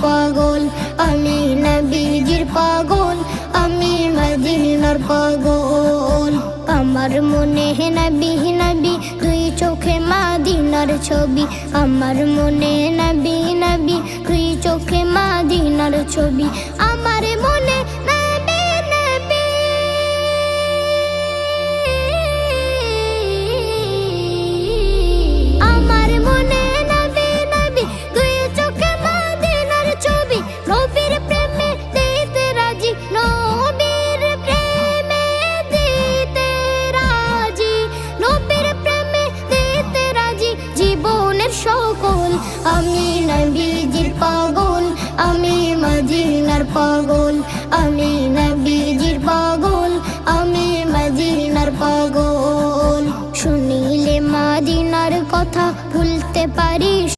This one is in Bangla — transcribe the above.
পাগল, আমি নবীজির পাগল, আমি মদিনার পাগল। আমার মনে নবী নবী, দুই চোখে মদিনার ছবি। আমার মনে নবী নবী, দুই চোখে মদিনার ছবি। আমার মনে নবী নবী, আমার মনে নবী নবী, দুই চোখে মদিনার ছবি। নবীর প্রেমে দিতে রাজি, নবীর প্রেমে দিতে রাজি, নবীর প্রেমে দিতে রাজি জীবনের সকল। আমি নবীজির পাগল, আমি মদিনার পাগল, আমি নবীজির পাগল, আমি মদিনার পাগল। শুনিলে মদিনার কথা ভুলতে পারি।